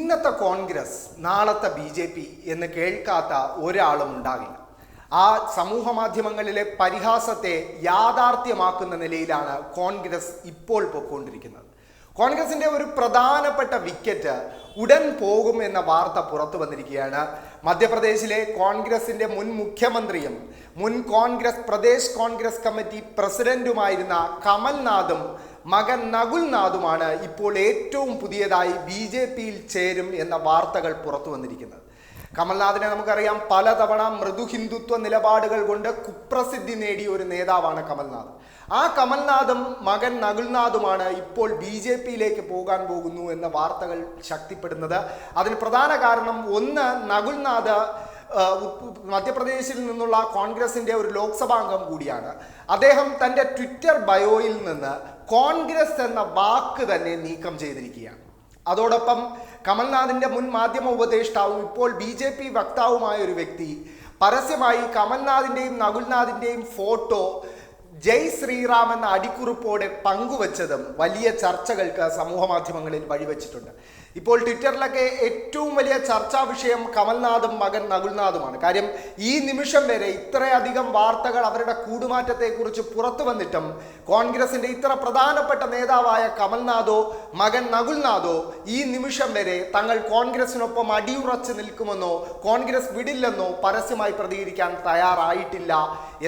ഇന്നത്തെ കോൺഗ്രസ് നാളത്തെ BJP എന്ന് കേൾക്കാത്ത ഒരാളും ഉണ്ടാകില്ല. ആ സമൂഹ മാധ്യമങ്ങളിലെ പരിഹാസത്തെ യാഥാർത്ഥ്യമാക്കുന്ന നിലയിലാണ് കോൺഗ്രസ് ഇപ്പോൾ പൊയ്ക്കൊണ്ടിരിക്കുന്നത്. കോൺഗ്രസിന്റെ ഒരു പ്രധാനപ്പെട്ട വിക്കറ്റ് ഉടൻ പോകും എന്ന വാർത്ത പുറത്തു വന്നിരിക്കുകയാണ്. മധ്യപ്രദേശിലെ കോൺഗ്രസിന്റെ മുൻ മുഖ്യമന്ത്രിയും മുൻ പ്രദേശ് കോൺഗ്രസ് കമ്മിറ്റി പ്രസിഡന്റുമായിരുന്ന കമൽനാഥും മകൻ നകുൽനാഥുമാണ് ഇപ്പോൾ ഏറ്റവും പുതിയതായി BJPയിൽ ചേരും എന്ന വാർത്തകൾ പുറത്തു വന്നിരിക്കുന്നത്. കമൽനാഥിനെ നമുക്കറിയാം, പലതവണ മൃദു ഹിന്ദുത്വ നിലപാടുകൾ കൊണ്ട് കുപ്രസിദ്ധി നേടിയ ഒരു നേതാവാണ് കമൽനാഥ്. ആ കമൽനാഥും മകൻ നകുൽനാഥുമാണ് ഇപ്പോൾ BJPയിലേക്ക് പോകാൻ പോകുന്നു എന്ന വാർത്തകൾ ശക്തിപ്പെടുന്നത്. അതിന് പ്രധാന കാരണം, ഒന്ന്, നകുൽനാഥ് മധ്യപ്രദേശിൽ നിന്നുള്ള കോൺഗ്രസിന്റെ ഒരു ലോക്സഭാംഗം കൂടിയാണ്. അദ്ദേഹം തൻ്റെ ട്വിറ്റർ ബയോയിൽ നിന്ന് കോൺഗ്രസ് എന്ന വാക്ക് തന്നെ നീക്കം ചെയ്തിരിക്കുകയാണ്. അതോടൊപ്പം കമൽനാഥിന്റെ മുൻ മാധ്യമ ഉപദേഷ്ടാവും ഇപ്പോൾ BJP വക്താവുമായ ഒരു വ്യക്തി പരസ്യമായി കമൽനാഥിന്റെയും നകുൽനാഥിന്റെയും ഫോട്ടോ ജയ് ശ്രീറാം എന്ന അടിക്കുറിപ്പോടെ പങ്കുവച്ചതും വലിയ ചർച്ചകൾക്ക് സമൂഹ മാധ്യമങ്ങളിൽ വഴിവെച്ചിട്ടുണ്ട്. ഇപ്പോൾ ട്വിറ്ററിലൊക്കെ ഏറ്റവും വലിയ ചർച്ചാ വിഷയം കമൽനാഥും മകൻ നകുൽനാഥുമാണ്. കാര്യം, ഈ നിമിഷം വരെ ഇത്രയധികം വാർത്തകൾ അവരുടെ കൂടുമാറ്റത്തെക്കുറിച്ച് പുറത്തു വന്നിട്ടും കോൺഗ്രസിന്റെ ഇത്ര പ്രധാനപ്പെട്ട നേതാവായ കമൽനാഥോ മകൻ നകുൽനാഥോ ഈ നിമിഷം വരെ തങ്ങൾ കോൺഗ്രസിനൊപ്പം അടിയുറച്ച് നിൽക്കുമെന്നോ കോൺഗ്രസ് വിടില്ലെന്നോ പരസ്യമായി പ്രതികരിക്കാൻ തയ്യാറായിട്ടില്ല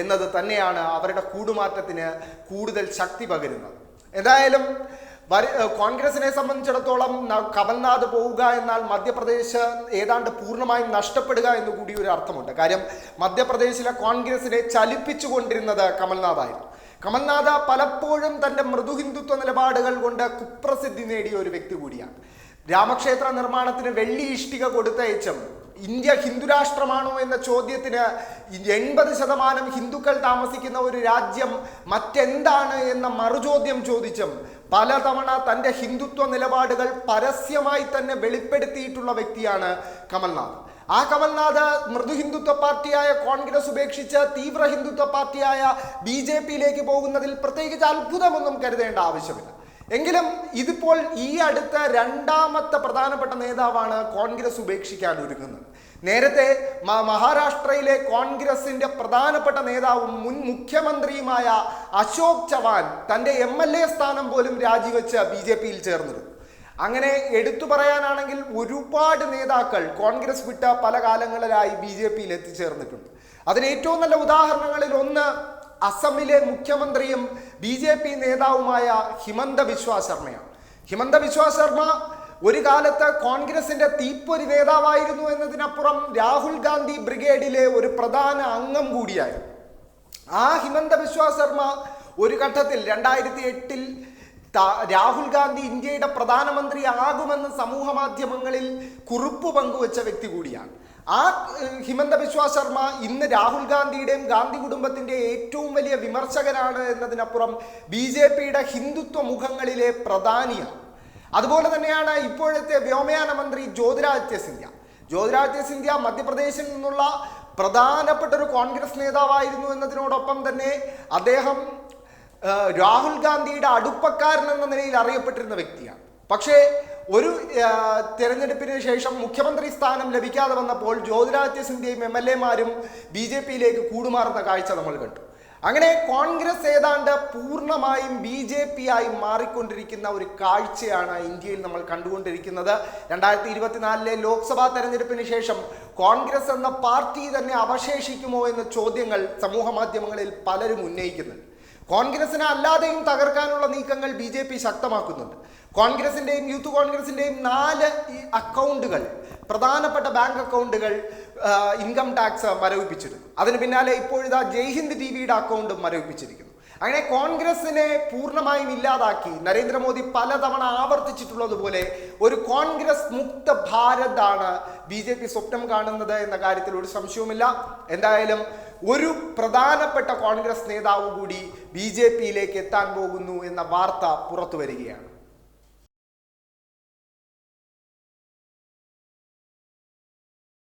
എന്നത് തന്നെയാണ് അവരുടെ കൂടുമാറ്റത്തിന് കൂടുതൽ ശക്തി പകരുന്നത്. എന്തായാലും കോൺഗ്രസിനെ സംബന്ധിച്ചിടത്തോളം കമൽനാഥ് പോവുക എന്നാൽ മധ്യപ്രദേശ് ഏതാണ്ട് പൂർണ്ണമായും നഷ്ടപ്പെടുക എന്ന് കൂടി ഒരു അർത്ഥമുണ്ട്. കാര്യം, മധ്യപ്രദേശിലെ കോൺഗ്രസിനെ ചലിപ്പിച്ചുകൊണ്ടിരുന്നത് കമൽനാഥായിരുന്നു. കമൽനാഥ് പലപ്പോഴും തൻ്റെ മൃദു ഹിന്ദുത്വ നിലപാടുകൾ കൊണ്ട് കുപ്രസിദ്ധി നേടിയ ഒരു വ്യക്തി കൂടിയാണ്. രാമക്ഷേത്ര നിർമ്മാണത്തിന് വെള്ളി ഇഷ്ടിക കൊടുത്തയച്ചും ഇന്ത്യ ഹിന്ദുരാഷ്ട്രമാണോ എന്ന ചോദ്യത്തിന് 80% ഹിന്ദുക്കൾ താമസിക്കുന്ന ഒരു രാജ്യം മറ്റെന്താണ് എന്ന മറുചോദ്യം ചോദിച്ചും പലതവണ തൻ്റെ ഹിന്ദുത്വ നിലപാടുകൾ പരസ്യമായി തന്നെ വെളിപ്പെടുത്തിയിട്ടുള്ള വ്യക്തിയാണ് കമൽനാഥ്. ആ കമൽനാഥ് മൃദു ഹിന്ദുത്വ പാർട്ടിയായ കോൺഗ്രസ് ഉപേക്ഷിച്ച് തീവ്ര ഹിന്ദുത്വ പാർട്ടിയായ BJPയിലേക്ക് പോകുന്നതിൽ പ്രത്യേകിച്ച് അത്ഭുതമൊന്നും കരുതേണ്ട ആവശ്യമില്ല. എങ്കിലും ഇതിപ്പോൾ ഈ അടുത്ത രണ്ടാമത്തെ പ്രധാനപ്പെട്ട നേതാവാണ് കോൺഗ്രസ് ഉപേക്ഷിക്കാൻ ഒരുങ്ങുന്നത്. നേരത്തെ മഹാരാഷ്ട്രയിലെ കോൺഗ്രസിന്റെ പ്രധാനപ്പെട്ട നേതാവും മുൻ മുഖ്യമന്ത്രിയുമായ അശോക് ചവാൻ തൻ്റെ MLA സ്ഥാനം പോലും രാജിവെച്ച് BJPയിൽ ചേർന്നിരുന്നു. അങ്ങനെ എടുത്തു പറയാനാണെങ്കിൽ ഒരുപാട് നേതാക്കൾ കോൺഗ്രസ് വിട്ട പല കാലങ്ങളിലായി BJPയിൽ എത്തിച്ചേർന്നിട്ടുണ്ട്. അതിന് ഏറ്റവും നല്ല ഉദാഹരണങ്ങളിൽ ഒന്ന് അസമിലെ മുഖ്യമന്ത്രിയും BJP നേതാവുമായ ഹിമന്ത ബിശ്വ ശർമ്മയാണ്. ഹിമന്ത ബിശ്വ ശർമ്മ ഒരു കാലത്ത് കോൺഗ്രസിന്റെ തീപ്പൊരി നേതാവായിരുന്നു എന്നതിനപ്പുറം രാഹുൽ ഗാന്ധി ബ്രിഗേഡിലെ ഒരു പ്രധാന അംഗം കൂടിയായിരുന്നു. ആ ഹിമന്ത ബിശ്വ ശർമ്മ ഒരു ഘട്ടത്തിൽ 2008 രാഹുൽ ഗാന്ധി ഇന്ത്യയുടെ പ്രധാനമന്ത്രി ആകുമെന്ന് സമൂഹ മാധ്യമങ്ങളിൽ കുറിപ്പ് പങ്കുവച്ച വ്യക്തി കൂടിയാണ്. ആ ഹിമന്ത ബിശ്വ ശർമ്മ ഇന്ന് രാഹുൽ ഗാന്ധിയുടെയും ഗാന്ധി കുടുംബത്തിന്റെ ഏറ്റവും വലിയ വിമർശകനാണ് എന്നതിനപ്പുറം BJPയുടെ ഹിന്ദുത്വ മുഖങ്ങളിലെ പ്രധാനിയാണ്. അതുപോലെ തന്നെയാണ് ഇപ്പോഴത്തെ വ്യോമയാന മന്ത്രി ജ്യോതിരാദിത്യ സിന്ധ്യ മധ്യപ്രദേശിൽ നിന്നുള്ള പ്രധാനപ്പെട്ട ഒരു കോൺഗ്രസ് നേതാവായിരുന്നു എന്നതിനോടൊപ്പം തന്നെ അദ്ദേഹം രാഹുൽ ഗാന്ധിയുടെ അടുപ്പക്കാരൻ എന്ന നിലയിൽ അറിയപ്പെട്ടിരുന്ന വ്യക്തിയാണ്. പക്ഷേ ഒരു തെരഞ്ഞെടുപ്പിന് ശേഷം മുഖ്യമന്ത്രി സ്ഥാനം ലഭിക്കാതെ വന്നപ്പോൾ ജ്യോതിരാദിത്യ സിന്ധ്യയും MLAമാരും BJPയിലേക്ക് കൂടുമാറുന്ന കാഴ്ച നമ്മൾ കണ്ടു. അങ്ങനെ കോൺഗ്രസ് ഏതാണ്ട് പൂർണ്ണമായും BJPയായി മാറിക്കൊണ്ടിരിക്കുന്ന ഒരു കാഴ്ചയാണ് ഇന്ത്യയിൽ നമ്മൾ കണ്ടുകൊണ്ടിരിക്കുന്നത്. 2024 ലോക്സഭാ തെരഞ്ഞെടുപ്പിന് ശേഷം കോൺഗ്രസ് എന്ന പാർട്ടി തന്നെ അവശേഷിക്കുമോ എന്ന ചോദ്യങ്ങൾ സമൂഹ മാധ്യമങ്ങളിൽ പലരും ഉന്നയിക്കുന്നുണ്ട്. കോൺഗ്രസിനെ അല്ലാതെയും തകർക്കാനുള്ള നീക്കങ്ങൾ BJP ശക്തമാക്കുന്നുണ്ട്. കോൺഗ്രസിന്റെയും യൂത്ത് കോൺഗ്രസിന്റെയും 4 അക്കൗണ്ടുകൾ, പ്രധാനപ്പെട്ട ബാങ്ക് അക്കൗണ്ടുകൾ ഇൻകം ടാക്സ് മരവിപ്പിച്ചിരുന്നു. അതിന് പിന്നാലെ ഇപ്പോഴിതാ ജയ്ഹിന്ദ് TVയുടെ അക്കൗണ്ടും മരവിപ്പിച്ചിരിക്കുന്നു. അങ്ങനെ കോൺഗ്രസിനെ പൂർണ്ണമായും ഇല്ലാതാക്കി നരേന്ദ്രമോദി പലതവണ ആവർത്തിച്ചിട്ടുള്ളതുപോലെ ഒരു കോൺഗ്രസ് മുക്ത ഭാരതാണ് BJP സ്വപ്നം കാണുന്നത് എന്ന കാര്യത്തിൽ ഒരു സംശയവുമില്ല. എന്തായാലും ഒരു പ്രധാനപ്പെട്ട കോൺഗ്രസ് നേതാവ് കൂടി BJPയിലേക്ക് എത്താൻ പോകുന്നു എന്ന വാർത്ത പുറത്തു വരികയാണ്.